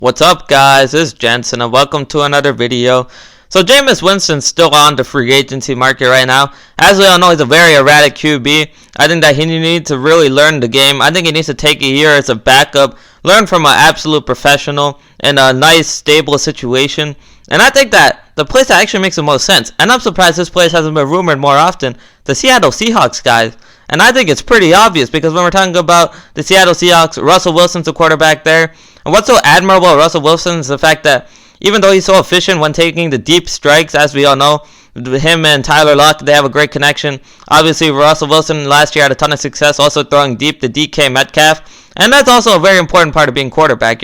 What's up, guys? This is Jensen and welcome to another video. So Jameis Winston's still on the free agency market right now. As we all know, he's a very erratic QB. I think that he needs to really learn the game. I think he needs to take a year as a backup, learn from an absolute professional in a nice, stable situation. And I think that the place that actually makes the most sense, and I'm surprised this place hasn't been rumored more often, the Seattle Seahawks, guys. And I think it's pretty obvious because when we're talking about the Seattle Seahawks, Russell Wilson's the quarterback there. And what's so admirable about Russell Wilson is the fact that even though he's so efficient when taking the deep strikes, as we all know, him and Tyler Lockett, they have a great connection. Obviously, Russell Wilson last year had a ton of success also throwing deep to DK Metcalf. And that's also a very important part of being quarterback,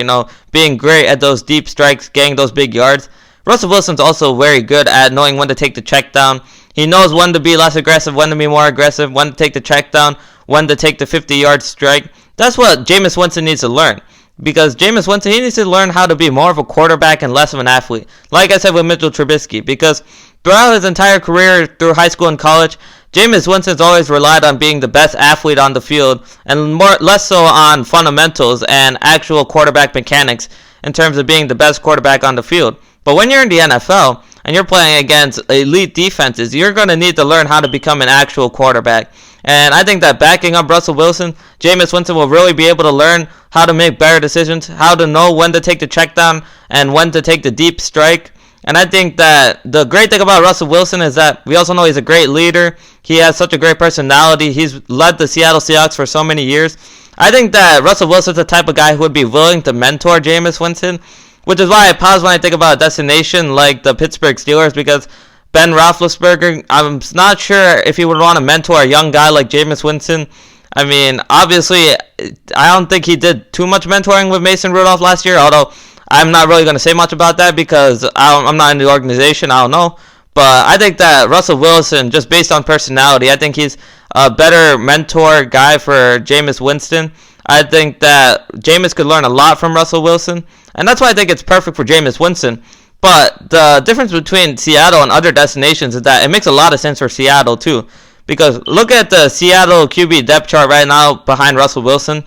being great at those deep strikes, getting those big yards. Russell Wilson's also very good at knowing when to take the check down. He knows when to be less aggressive, when to be more aggressive, when to take the check down, when to take the 50-yard strike. That's what Jameis Winston needs to learn. Because Jameis Winston, he needs to learn how to be more of a quarterback and less of an athlete. Like I said with Mitchell Trubisky. Because throughout his entire career, through high school and college, Jameis Winston's always relied on being the best athlete on the field and less so on fundamentals and actual quarterback mechanics in terms of being the best quarterback on the field. But when you're in the NFL and you're playing against elite defenses, you're going to need to learn how to become an actual quarterback. And I think that backing up Russell Wilson, Jameis Winston will really be able to learn how to make better decisions, how to know when to take the check down and when to take the deep strike. And I think that the great thing about Russell Wilson is that we also know he's a great leader. He has such a great personality. He's led the Seattle Seahawks for so many years. I think that Russell Wilson's the type of guy who would be willing to mentor Jameis Winston, which is why I pause when I think about a destination like the Pittsburgh Steelers, because Ben Roethlisberger, I'm not sure if he would want to mentor a young guy like Jameis Winston. I mean, obviously, I don't think he did too much mentoring with Mason Rudolph last year, although I'm not really going to say much about that because I'm not in the organization. I don't know. But I think that Russell Wilson, just based on personality, I think he's a better mentor guy for Jameis Winston. I think that Jameis could learn a lot from Russell Wilson, and that's why I think it's perfect for Jameis Winston. But the difference between Seattle and other destinations is that it makes a lot of sense for Seattle too. Because look at the Seattle QB depth chart right now behind Russell Wilson,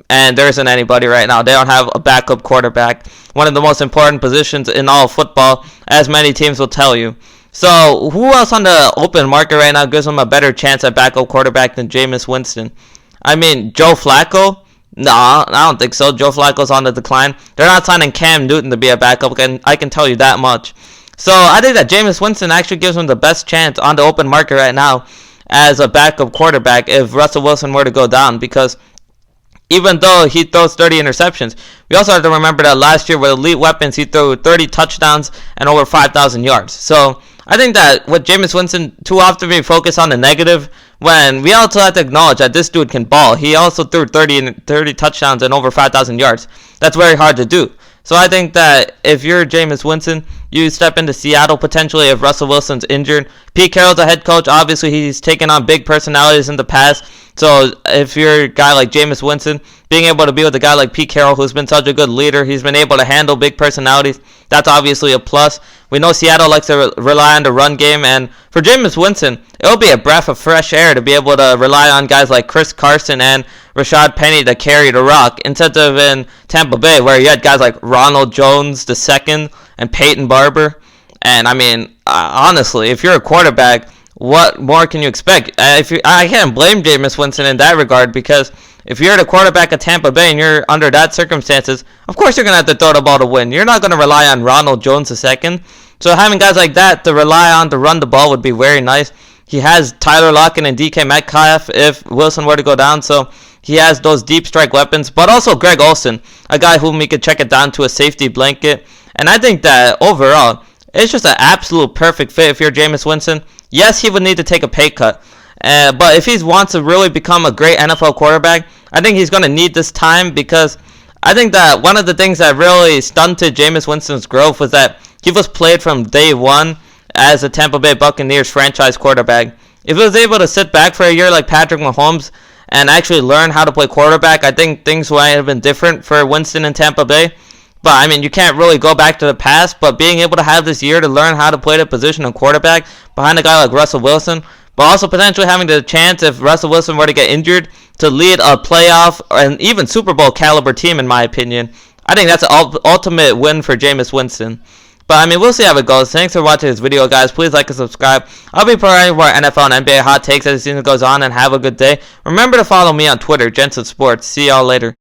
and there isn't anybody right now. They don't have a backup quarterback, one of the most important positions in all of football, as many teams will tell you. So who else on the open market right now gives them a better chance at backup quarterback than Jameis Winston? I mean, Joe Flacco? No, I don't think so. Joe Flacco's on the decline. They're not signing Cam Newton to be a backup, and I can tell you that much. So I think that Jameis Winston actually gives him the best chance on the open market right now as a backup quarterback if Russell Wilson were to go down, because even though he throws 30 interceptions, we also have to remember that last year with elite weapons, he threw 30 touchdowns and over 5,000 yards. So I think that with Jameis Winston, too often we focus on the negative when we also have to acknowledge that this dude can ball. He also threw 30 touchdowns and over 5,000 yards. That's very hard to do. So I think that if you're Jameis Winston, you step into Seattle potentially if Russell Wilson's injured. Pete Carroll's a head coach. Obviously, he's taken on big personalities in the past. So if you're a guy like Jameis Winston, being able to be with a guy like Pete Carroll, who's been such a good leader, he's been able to handle big personalities, that's obviously a plus. We know Seattle likes to rely on the run game, and for Jameis Winston, it'll be a breath of fresh air to be able to rely on guys like Chris Carson and Rashad Penny to carry the rock, instead of in Tampa Bay, where you had guys like Ronald Jones II and Peyton Barber. And I mean, honestly, if you're a quarterback, what more can you expect? I can't blame Jameis Winston in that regard, because if you're the quarterback of Tampa Bay and you're under that circumstances, of course you're going to have to throw the ball to win. You're not going to rely on Ronald Jones II. So having guys like that to rely on to run the ball would be very nice. He has Tyler Lockett and DK Metcalf if Wilson were to go down, so he has those deep strike weapons. But also Greg Olsen, a guy whom we could check it down to a safety blanket. And I think that overall, it's just an absolute perfect fit if you're Jameis Winston. Yes, he would need to take a pay cut. But if he wants to really become a great NFL quarterback, I think he's going to need this time, because I think that one of the things that really stunted Jameis Winston's growth was that he was played from day one as a Tampa Bay Buccaneers franchise quarterback. If he was able to sit back for a year like Patrick Mahomes and actually learn how to play quarterback, I think things might have been different for Winston in Tampa Bay. But, I mean, you can't really go back to the past, but being able to have this year to learn how to play the position of quarterback behind a guy like Russell Wilson, but also potentially having the chance, if Russell Wilson were to get injured, to lead a playoff and even Super Bowl caliber team, in my opinion. I think that's an ultimate win for Jameis Winston. But, I mean, we'll see how it goes. Thanks for watching this video, guys. Please like and subscribe. I'll be providing more NFL and NBA hot takes as the season goes on, and have a good day. Remember to follow me on Twitter, Jensen Sports. See y'all later.